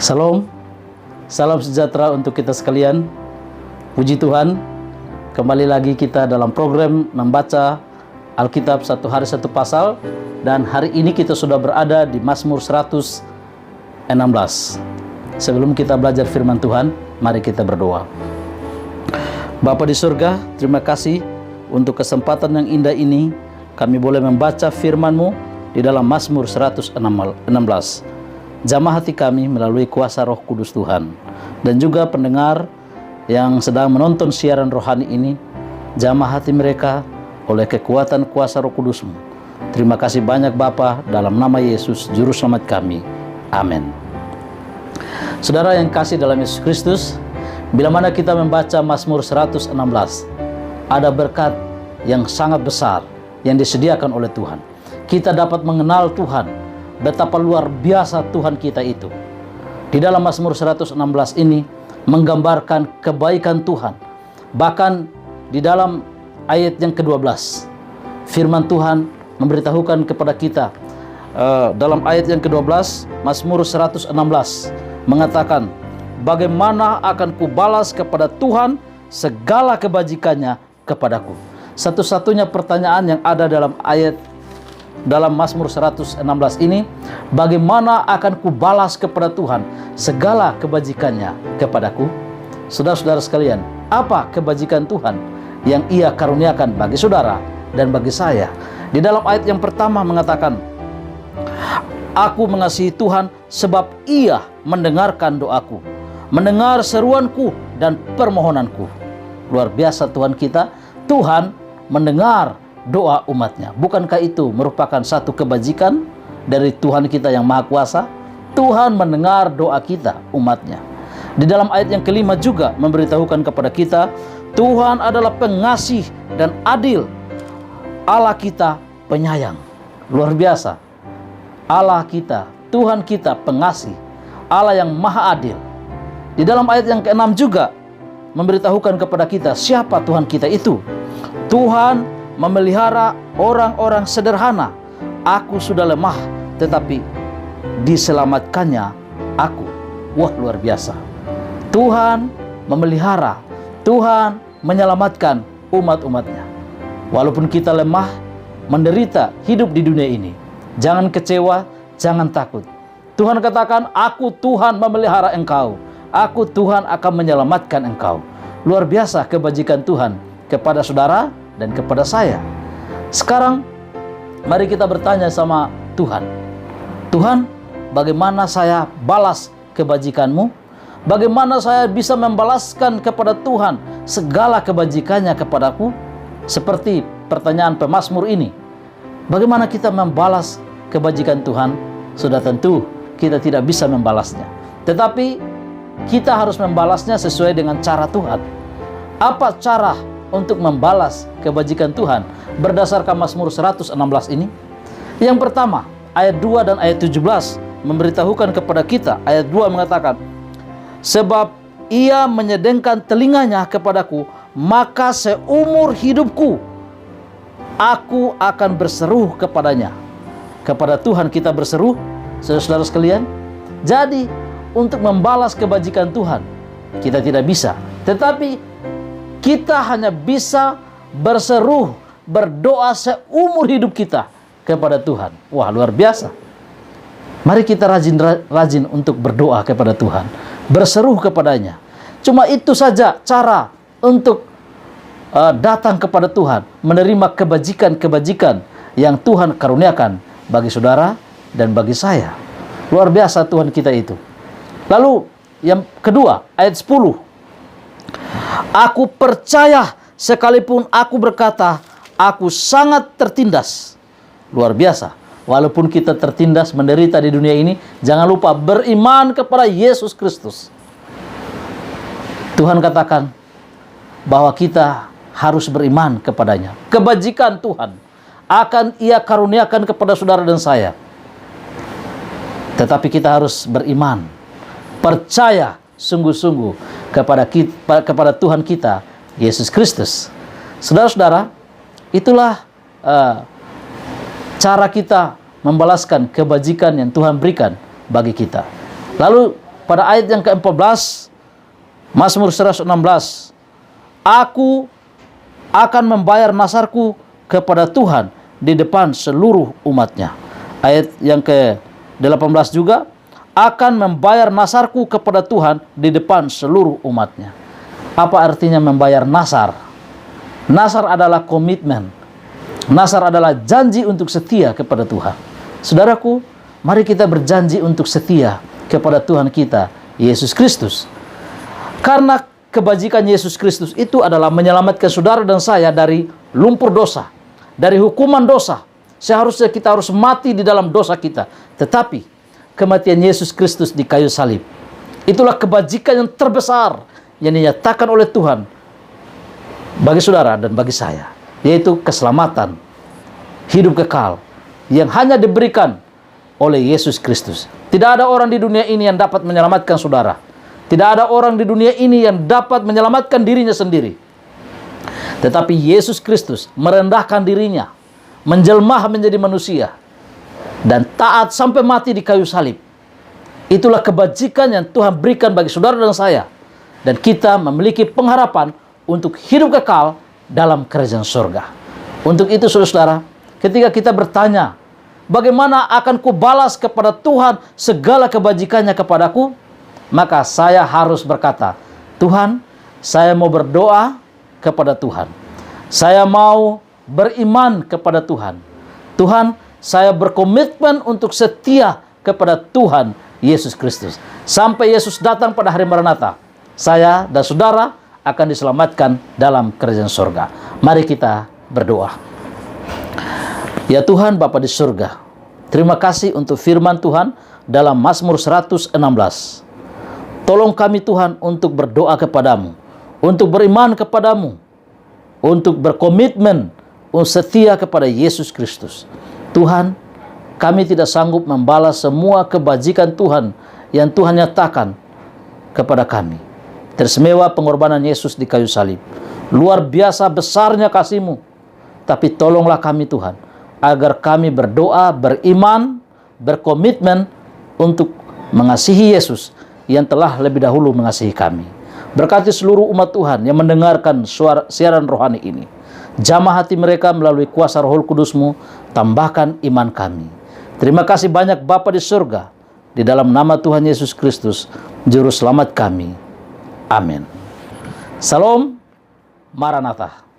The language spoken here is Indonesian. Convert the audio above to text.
Salam, salam sejahtera untuk kita sekalian. Puji Tuhan, kembali lagi kita dalam program membaca Alkitab satu hari satu pasal. Dan hari ini kita sudah berada di Mazmur 116. Sebelum kita belajar firman Tuhan, mari kita berdoa. Bapa di surga, terima kasih untuk kesempatan yang indah ini. Kami boleh membaca firman-Mu di dalam Mazmur 116. Jamah hati kami melalui kuasa Roh Kudus Tuhan. Dan juga pendengar yang sedang menonton siaran rohani ini, jamah hati mereka oleh kekuatan kuasa Roh Kudus-Mu. Terima kasih banyak Bapa, dalam nama Yesus Juru Selamat kami. Amin. Saudara yang kasih dalam Yesus Kristus, bila mana kita membaca Mazmur 116, ada berkat yang sangat besar yang disediakan oleh Tuhan. Kita dapat mengenal Tuhan, betapa luar biasa Tuhan kita itu. Di dalam Mazmur 116 ini menggambarkan kebaikan Tuhan. Bahkan di dalam ayat yang ke-12, firman Tuhan memberitahukan kepada kita, dalam ayat yang ke-12 Mazmur 116 mengatakan, bagaimana akan kubalas kepada Tuhan segala kebajikannya kepadaku. Satu-satunya pertanyaan yang ada dalam Mazmur 116 ini, bagaimana akan kubalas kepada Tuhan segala kebajikannya kepadaku? Saudara-saudara sekalian, apa kebajikan Tuhan yang Ia karuniakan bagi saudara dan bagi saya? Di dalam ayat yang pertama mengatakan, aku mengasihi Tuhan sebab Ia mendengarkan doaku, mendengar seruanku dan permohonanku. Luar biasa Tuhan kita. Tuhan mendengar doa umatnya. Bukankah itu merupakan satu kebajikan dari Tuhan kita yang Maha Kuasa? Tuhan mendengar doa kita, umatnya. Di dalam ayat yang kelima juga memberitahukan kepada kita, Tuhan adalah pengasih dan adil. Allah kita penyayang. Luar biasa. Allah kita, Tuhan kita pengasih, Allah yang maha adil. Di dalam ayat yang ke-6 juga memberitahukan kepada kita siapa Tuhan kita itu. Tuhan memelihara orang-orang sederhana. Aku sudah lemah, tetapi diselamatkannya aku. Wah, luar biasa. Tuhan memelihara, Tuhan menyelamatkan umat-umatnya. Walaupun kita lemah, menderita hidup di dunia ini, jangan kecewa, jangan takut. Tuhan katakan, aku Tuhan memelihara engkau. Aku Tuhan akan menyelamatkan engkau. Luar biasa kebajikan Tuhan kepada saudara dan kepada saya. Sekarang mari kita bertanya sama Tuhan. Tuhan, bagaimana saya balas kebajikan-Mu? Bagaimana saya bisa membalaskan kepada Tuhan segala kebajikannya kepadaku? Seperti pertanyaan pemazmur ini. Bagaimana kita membalas kebajikan Tuhan? Sudah tentu kita tidak bisa membalasnya. Tetapi kita harus membalasnya sesuai dengan cara Tuhan. Apa cara untuk membalas kebajikan Tuhan berdasarkan Mazmur 116 ini? Yang pertama, ayat 2 dan ayat 17 memberitahukan kepada kita. Ayat 2 mengatakan, sebab Ia menyedengkan telinganya kepadaku, maka seumur hidupku aku akan berseru kepadanya. Kepada Tuhan kita berseru, saudara-saudara sekalian. Jadi untuk membalas kebajikan Tuhan kita tidak bisa, tetapi kita hanya bisa berseru, berdoa seumur hidup kita kepada Tuhan. Wah, luar biasa. Mari kita rajin untuk berdoa kepada Tuhan, berseru kepadanya. Cuma itu saja cara untuk datang kepada Tuhan, menerima kebajikan-kebajikan yang Tuhan karuniakan bagi saudara dan bagi saya. Luar biasa Tuhan kita itu. Lalu yang kedua, ayat 10. Aku percaya sekalipun aku berkata, aku sangat tertindas. Luar biasa. Walaupun kita tertindas, menderita di dunia ini, jangan lupa beriman kepada Yesus Kristus. Tuhan katakan bahwa kita harus beriman kepadanya. Kebajikan Tuhan akan Ia karuniakan kepada saudara dan saya. Tetapi kita harus beriman, percaya sungguh-sungguh kepada Tuhan kita, Yesus Kristus. Saudara-saudara, itulah cara kita membalaskan kebajikan yang Tuhan berikan bagi kita. Lalu pada ayat yang ke-14, Mazmur 116, aku akan membayar nasarku kepada Tuhan di depan seluruh umatnya. Ayat yang ke-18 juga, akan membayar nasarku kepada Tuhan di depan seluruh umatnya. Apa artinya membayar nasar? Nasar adalah komitmen. Nasar adalah janji untuk setia kepada Tuhan. Saudaraku, mari kita berjanji untuk setia kepada Tuhan kita, Yesus Kristus. Karena kebajikan Yesus Kristus itu adalah menyelamatkan saudara dan saya dari lumpur dosa, dari hukuman dosa. Seharusnya kita harus mati di dalam dosa kita. Tetapi kematian Yesus Kristus di kayu salib, itulah kebajikan yang terbesar yang dinyatakan oleh Tuhan bagi saudara dan bagi saya, yaitu keselamatan, hidup kekal yang hanya diberikan oleh Yesus Kristus. Tidak ada orang di dunia ini yang dapat menyelamatkan saudara. Tidak ada orang di dunia ini yang dapat menyelamatkan dirinya sendiri. Tetapi Yesus Kristus merendahkan dirinya, menjelma menjadi manusia, dan taat sampai mati di kayu salib. Itulah kebajikan yang Tuhan berikan bagi saudara dan saya. Dan kita memiliki pengharapan untuk hidup kekal dalam kerajaan surga. Untuk itu saudara, ketika kita bertanya, bagaimana akan kubalas kepada Tuhan segala kebajikannya kepadaku? Maka saya harus berkata, Tuhan, saya mau berdoa kepada Tuhan. Saya mau beriman kepada Tuhan. Tuhan, saya berkomitmen untuk setia kepada Tuhan Yesus Kristus. Sampai Yesus datang pada hari Maranatha, saya dan saudara akan diselamatkan dalam kerajaan surga. Mari kita berdoa. Ya Tuhan Bapa di surga, terima kasih untuk firman Tuhan dalam Mazmur 116. Tolong kami Tuhan untuk berdoa kepadamu, untuk beriman kepadamu, untuk berkomitmen, untuk setia kepada Yesus Kristus. Tuhan, kami tidak sanggup membalas semua kebajikan Tuhan yang Tuhan nyatakan kepada kami. Tersemewa pengorbanan Yesus di kayu salib. Luar biasa besarnya kasih-Mu. Tapi tolonglah kami Tuhan, agar kami berdoa, beriman, berkomitmen untuk mengasihi Yesus yang telah lebih dahulu mengasihi kami. Berkati seluruh umat Tuhan yang mendengarkan siaran rohani ini. Jamah hati mereka melalui kuasa Roh Kudus-Mu, tambahkan iman kami. Terima kasih banyak Bapa di surga, di dalam nama Tuhan Yesus Kristus, Juru Selamat kami. Amin. Salam Maranatha.